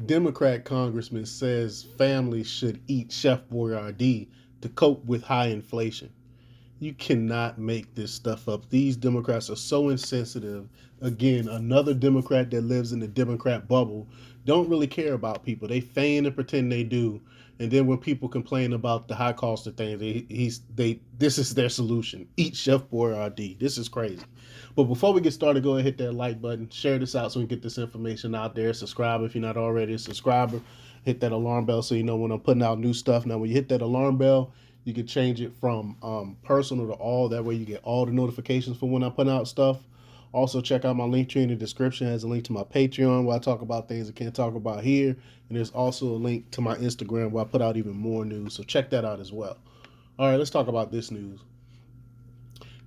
Democrat congressman says families should eat Chef Boyardee to cope with high inflation. You cannot make this stuff up. These Democrats are so insensitive. Again, another Democrat that lives in the Democrat bubble don't really care about people. They feign and pretend they do, and then when people complain about the high cost of things, they this is their solution. Eat Chef Boyardee. This is crazy. But before we get started, go ahead and hit that like button, share this out so we can get this information out there. Subscribe if you're not already a subscriber. Hit that alarm bell so you know when I'm putting out new stuff. Now, when you hit that alarm bell, you can change it from personal to all. That way you get all the notifications for when I put out stuff. Also, check out my link tree in the description. It has a link to my Patreon where I talk about things I can't talk about here. And there's also a link to my Instagram where I put out even more news. So check that out as well. All right, let's talk about this news.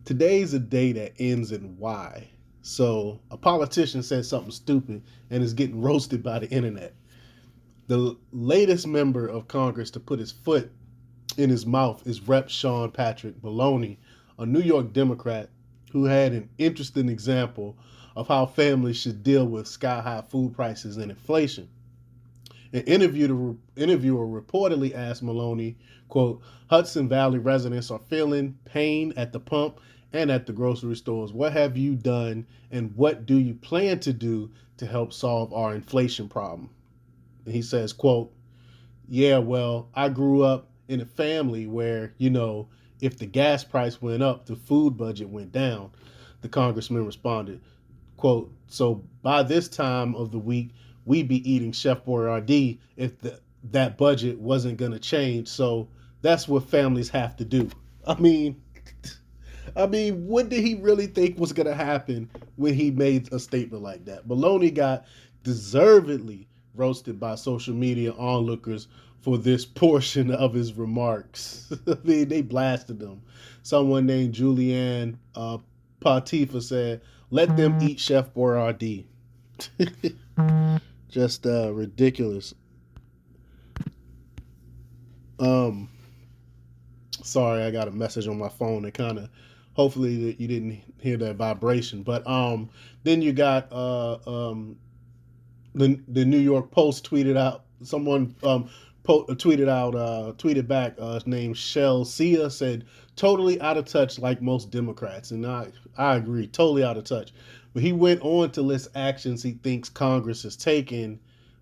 Today's a day that ends in Y. So a politician said something stupid and is getting roasted by the internet. The latest member of Congress to put his foot in his mouth is Rep. Sean Patrick Maloney, a New York Democrat who had an interesting example of how families should deal with sky high food prices and inflation. An interviewer reportedly asked Maloney, quote, Hudson Valley residents are feeling pain at the pump and at the grocery stores. What have you done and what do you plan to do to help solve our inflation problem? And he says, quote, yeah, well, I grew up in a family where, if the gas price went up, the food budget went down. The congressman responded, quote, so by this time of the week, we'd be eating Chef Boyardee if that budget wasn't going to change. So that's what families have to do. I mean, what did he really think was going to happen when he made a statement like that? Maloney got deservedly roasted by social media onlookers for this portion of his remarks. They blasted him. Someone named Julianne Patifa said, let them eat Chef Boyardee. Just ridiculous. Um, Sorry, I got a message on my phone that kind of, hopefully you didn't hear that vibration. But then you got the New York Post tweeted out, someone tweeted back, named Shell Sia, said, totally out of touch like most Democrats. And I agree, totally out of touch. But he went on to list actions he thinks Congress has taken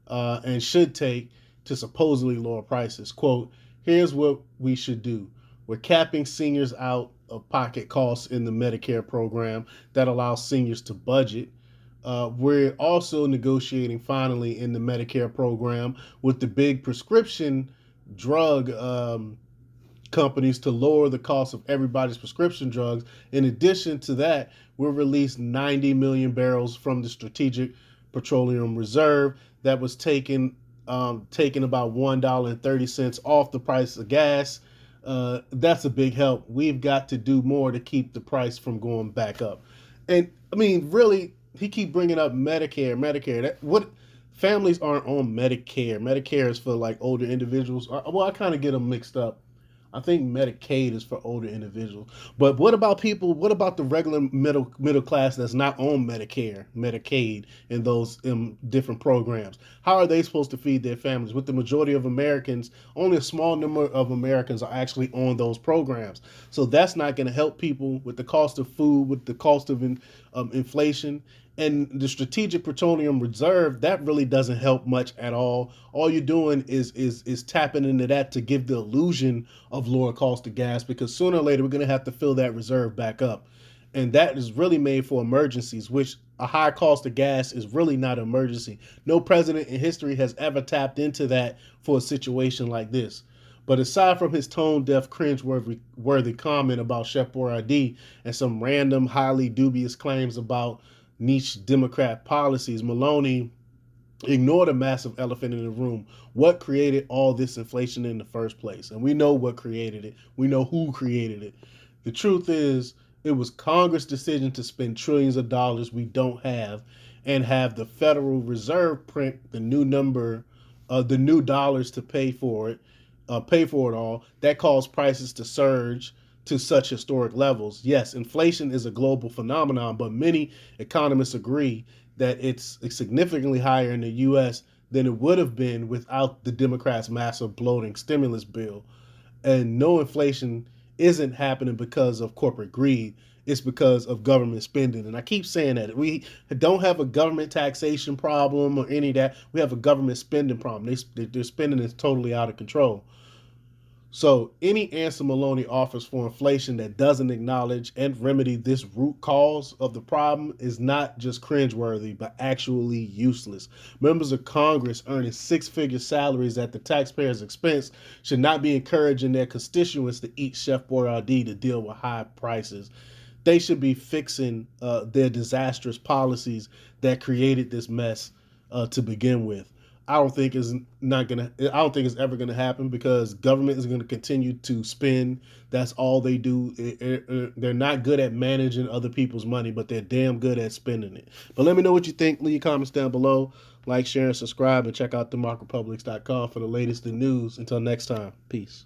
and should take to supposedly lower prices. Quote, here's what we should do. We're capping seniors out of pocket costs in the Medicare program that allows seniors to budget. We're also negotiating finally in the Medicare program with the big prescription drug companies to lower the cost of everybody's prescription drugs. In addition to that, we'll release 90 million barrels from the Strategic Petroleum Reserve that was taking about $1.30 off the price of gas. That's a big help. We've got to do more to keep the price from going back up. And I mean, really, he keep bringing up Medicare. What families aren't on Medicare? Medicare is for like older individuals. Well, I kind of get them mixed up. I think Medicaid is for older individuals. But what about people? What about the regular middle class that's not on Medicare, Medicaid, and those different programs? How are they supposed to feed their families? With the majority of Americans, only a small number of Americans are actually on those programs. So that's not going to help people with the cost of food, with the cost of inflation. And the Strategic Petroleum Reserve, that really doesn't help much at all. All you're doing is tapping into that to give the illusion of lower cost of gas, because sooner or later we're going to have to fill that reserve back up. And that is really made for emergencies, which a high cost of gas is really not an emergency. No president in history has ever tapped into that for a situation like this. But aside from his tone-deaf, cringe-worthy comment about Chef Boyardee and some random, highly dubious claims about niche Democrat policies, Maloney ignored a massive elephant in the room. What created all this inflation in the first place? And we know what created it. We know who created it. The truth is, it was Congress' decision to spend trillions of dollars we don't have and have the Federal Reserve print the new number, the new dollars to pay for it all. That caused prices to surge to such historic levels. Yes, inflation is a global phenomenon, but many economists agree that it's significantly higher in the U.S. than it would have been without the Democrats' massive bloating stimulus bill. And no inflation isn't happening because of corporate greed. It's because of government spending. And I keep saying that we don't have a government taxation problem or any of that. We have a government spending problem. Their spending is totally out of control. So any answer Maloney offers for inflation that doesn't acknowledge and remedy this root cause of the problem is not just cringeworthy, but actually useless. Members of Congress earning six-figure salaries at the taxpayer's expense should not be encouraging their constituents to eat Chef Boyardee to deal with high prices. They should be fixing their disastrous policies that created this mess to begin with. I don't think is not gonna. I don't think it's ever gonna happen because government is gonna continue to spend. That's all they do. They're not good at managing other people's money, but they're damn good at spending it. But let me know what you think. Leave your comments down below. Like, share, and subscribe, and check out themarketpublics.com for the latest in news. Until next time, peace.